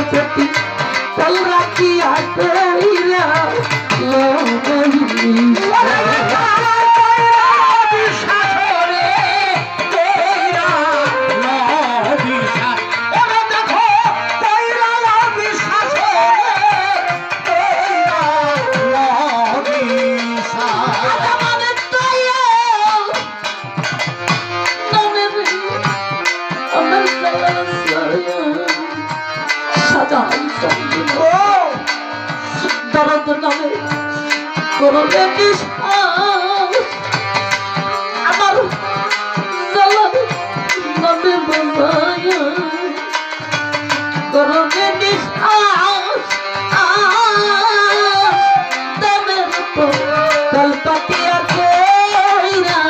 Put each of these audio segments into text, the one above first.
प्रति कल राखी दर्द नामे করবে বিশ্বাস আমার জ্বালা নামে বোঝায় করবে বিশ্বাস দেবের তো কাল পাতিয়া কইরা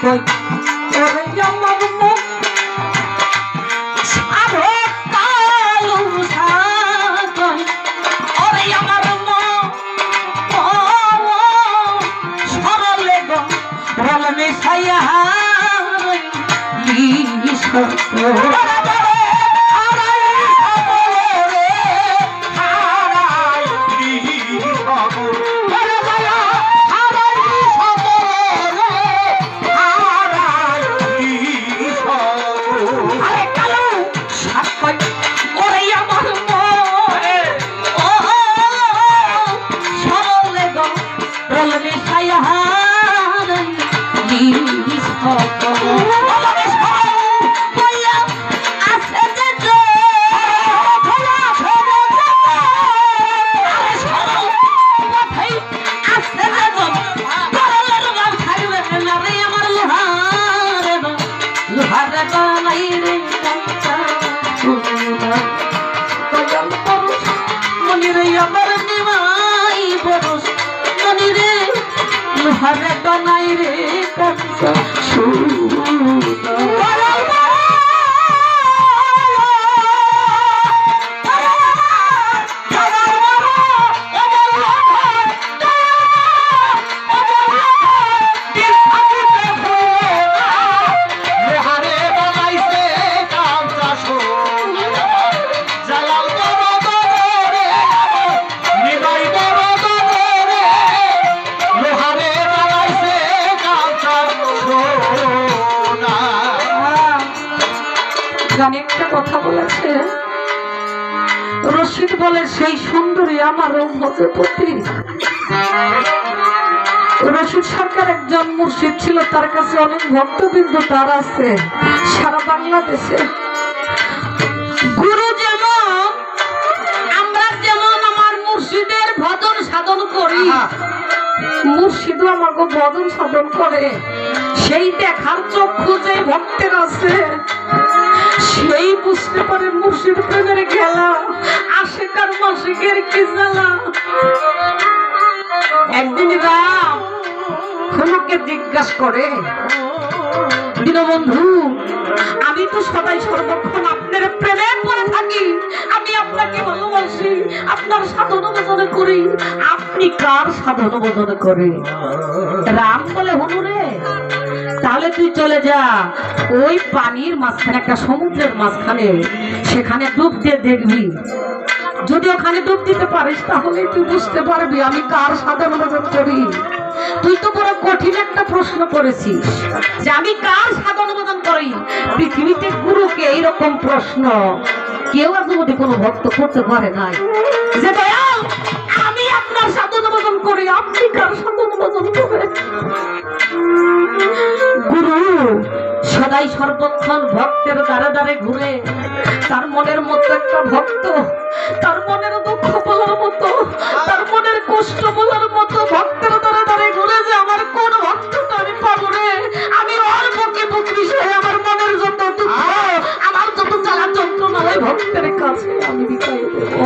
কই ওরে আমার মুখ সাধক কালু সাধন ওরে আমার মুখ সরলে গো রলনে ছায়া हरे बनाई रे कंसा একটা কথা বলেছে রশিদ বলে সেই সুন্দরী আমার মজপতি রশিদ সরকার একজন মুর্শিদ ছিল তার কাছে অনেক ভক্তবৃন্দ তার আছে সারা বাংলাদেশে গুরু যেমন আমরা যেমন আমার মুর্শিদের ভজন সাধন করি মুর্শিদও আমাকে ভজন সাধন করে সেই দেখার চক্ষু যে ভক্তের আছে সেই বুঝতে পারে মুর্শিদ প্রেমের খেলা আশিকার মাসিকের কি জ্বালা একদিন রাম হনুকে জিজ্ঞাসা করে দীনবন্ধু আমি তো সবাই সর্বক্ষণ আপনার প্রেমে পড়ে থাকি আমি আপনাকে ভালোবাসি আপনার সাধন ভজন করি আপনি কার সাধন ভজন করেন রাম বলে হনুরে তাহলে তুই চলে যা ওই পানির মাঝখানে একটা সমুদ্রের মাঝখানে সেখানে ডুব দিয়ে দেখবি যদি ওখানে ডুব দিতে পারিস তাহলে তুই বুঝতে পারবি আমি কার সাধন ভজন করি তুই তো বড় কঠিন একটা প্রশ্ন করেছিস যে আমি কার সাধন ভজন করি পৃথিবীতে গুরুকে এইরকম প্রশ্ন কেউ আজ অবধি কোনো ভক্ত করতে পারে নাই যে দয়াল আমি আপনার সাধন ভজন করি আপনি কার সাধন ভজন করেন গুরু সদাই সর্বক্ষণ ভক্তের দ্বারে দ্বারে ঘুরে তার মনের মতো একটা ভক্ত তার মনের দুঃখ বলার মতো তার মনের কষ্ট বলার মতো ভক্তের দ্বারে দ্বারে ঘুরে যে আমার কোন ভক্তটা আমি পাবো রে আমি ওর বুকে বুক বিষয়ে আমার মনের যত দুঃখ আমার যত জ্বালা যন্ত্রণা হয় ভক্তের কাছে আমি বিতাই দেবো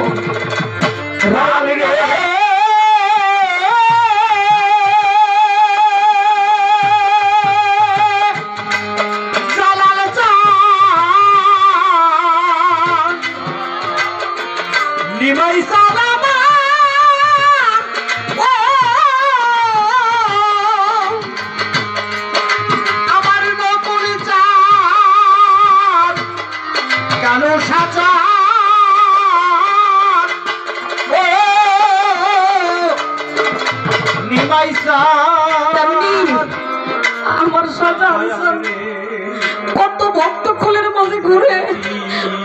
আমার সাজা কত ভক্ত খোলের মাঝে ঘুরে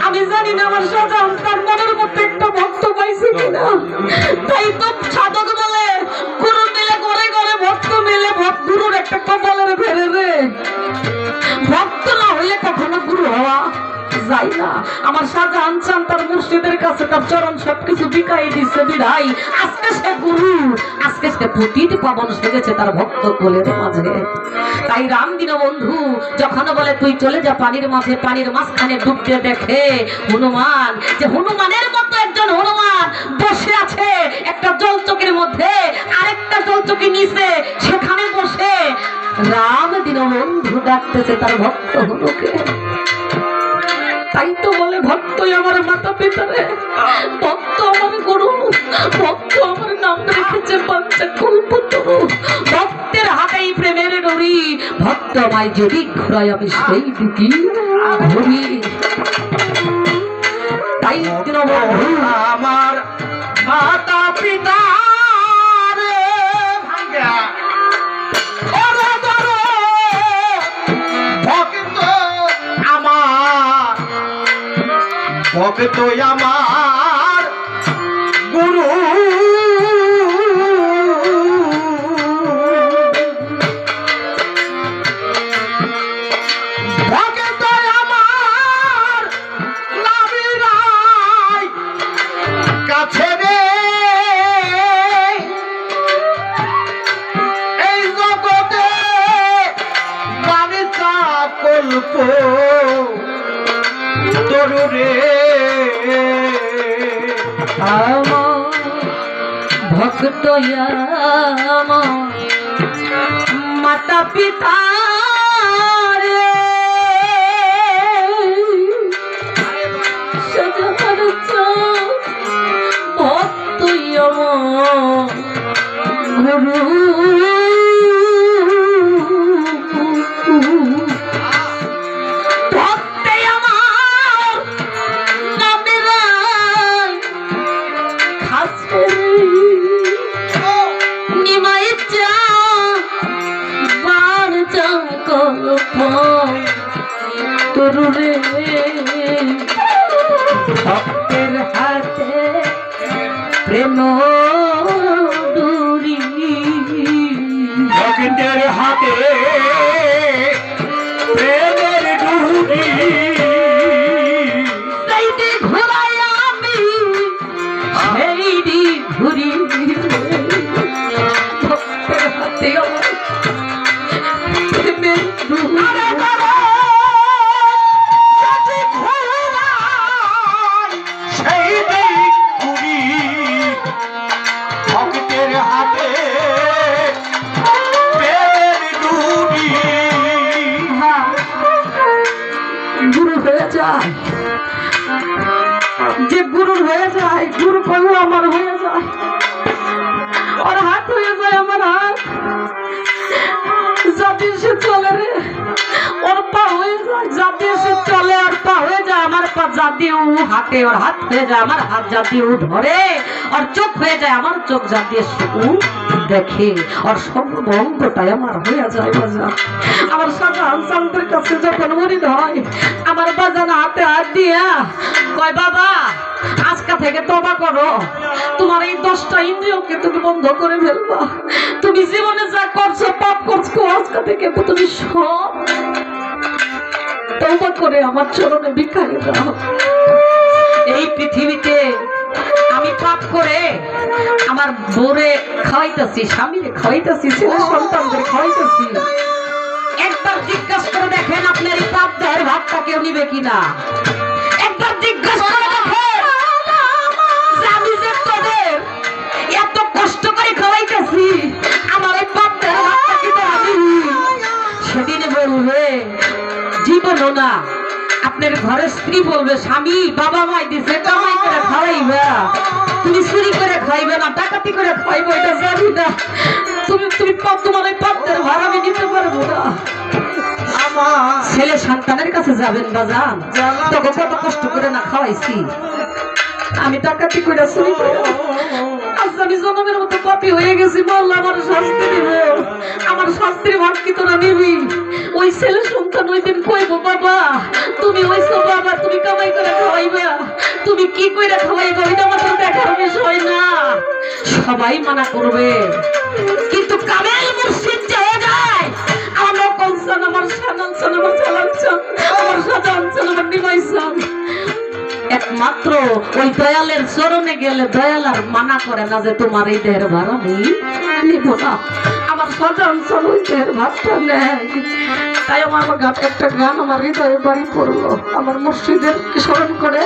আমি জানি না আমার সাজা তার মনের মধ্যে একটা ভক্ত পাইছে কিনা তাই তো সাধক বলে গুরু মিলে ঘরে ঘরে ভক্ত মিলে গুরুর একটা কপালের ফেরে রে ভক্ত না হইলে কখনো গুরু হওয়া যায় না আমার সাজা আনসান তার মুর্শিদের কাছে তার চরণ সবকিছু বিকাই দিচ্ছে বিধাই আজকে সে গুরু, আজকে সে পতিত পাবন সেজেছে তার ভক্ত কোলের মাঝে। তাই রাম দীনবন্ধু যখন বলে তুই চলে যা পানির মাঝে, পানির মাঝখানে ডুবতে দেখে হনুমান যে হনুমানের মতো একজন হনুমান বসে আছে একটা জলচকের মধ্যে, আরেকটা জলচকি নিচে, সেখানে বসে রাম দীনবন্ধু ডাকতেছে তার ভক্ত হনুকে। তাই তো বলে ভক্তই আমার মাতা পিতারে, ভক্ত আমার গুরু, ভক্ত আমার নাম রেখেছে পঞ্চকল্পতরু। ভক্তের হাতেই প্রেমের ডরি, ভক্ত আমায় যদি ঘুরাই আমি সেই দিকে ঘুরি। তাই দীনবন্ধু আমার মাতা পিতা ভক্ত আমার গুরু, ভক্ত আমার নাবিরাই কাছে রে, এই জগতে বাণিজ্য কল্প তরুরে আমার ভক্ত আমার মাতা পিতা রে, সজনের ভক্ত আমার গুরু। তরুরে ভক্তের হাতে প্রেম ডুরি, ভক্তের হাতে প্রেমের ডুরি, সেই দিক ঘুরাই আমি সেই দিক ঘুরি। ভক্তের হাতে আমার প্রেমের ডুরি, যে গুরুর হয়ে যায়, গুরু কবু আমার হয়ে যায়, ওর হাত হয়ে যায় আমার হাত, যাতে সে চলে রে ওর পা হয়ে যায়, যাতে সে চলে আর পা হয়ে যায় আমার পা, যাতে ও হাতে ওর হাত হয়ে যায় আমার হাত, যাতে ও ধরে আর চোখ হয়ে যায় আমার চোখ, যাতে ও দেখে আর সর্বঙ্গটাই আমার হয়ে যায় বাজান। আমার সাজান চান্দের কাছে যখন মরিদ হয় আমার বাজান হাতে হাত দিয়া কয় বাবা আজকা থেকে তওবা করো, তোমার এই 10টা ইন্দ্রিয়কে তুমি বন্ধ করে ফেলবা, তুমি জীবনে যা করছো পাপ করছো আজকা থেকে তুমি সব তওবা করে আমার চরণে বিকায় দাও। এই পৃথিবীতে আমি পাপ করে আমার বউরে খাওয়াইতেছি, স্বামীরে খাওয়াইতেছি, ছেলে সন্তানদের খাওয়াইতেছি, একবার জিজ্ঞাসা করে দেখেন আপনার এই পাপ দেহের ভাবটা কেউ নিবে কিনা, একবার জিজ্ঞাসা করে দেখেন আমি যে তোদের এত কষ্ট করে খাওয়াইতেছি আমার এই পাপ দেহের ভাবটা কি আমি, সেদিন বলবে জীবনও না আপনার ঘরের স্ত্রী বলবে স্বামী বাবা মাই দিছে কামাই করে খাওয়াইবা, তুমি চুরি করে খাইবে না, ডাকাতি করে খাইবে, এটা জানি না, তুমি তোমার ওই পাপের ভার আমি নিতে পারবো না। ছেলে সন্তানের কাছে যাবেন বাজান, তখন কত কষ্ট করে না খাওয়াইছি, আমি ডাকাতি করে চুরি করে, আজ আমি জনমের মতো পাপী হয়ে গেছি, বললো আমার শাস্তি দিব, আমার শাস্তির ভাগ কি তোরা নিবি? ওই ছেলে সন্তান ওই দিন কইব বাবা তুমি হইছো বাবা তুমি কামাই করে খাওয়াইবা, তুমি কি কইরা খাওয়াইবা ওইটা আমাদের দেখার বিষয় না, সবাই মানা করবে, কিন্তু কামেল মুর্শিদ হয়ে যায় আমার কলসান, আমার সানানসান, আমার চালানসান, আমার সাজানসান, আমার নিমাইসান, একমাত্র ওই দয়ালের চরণে গেলে দয়াল আর মানা করে না যে তোমার এই দেহের ভার আমি নিব না। আমার সজন চল ওই দেহের ভাতটা নেয়। তাই আমার একটা গান আমার হৃদয়ে বাড়ি পড়লো, আমার মুর্শিদের স্মরণ করে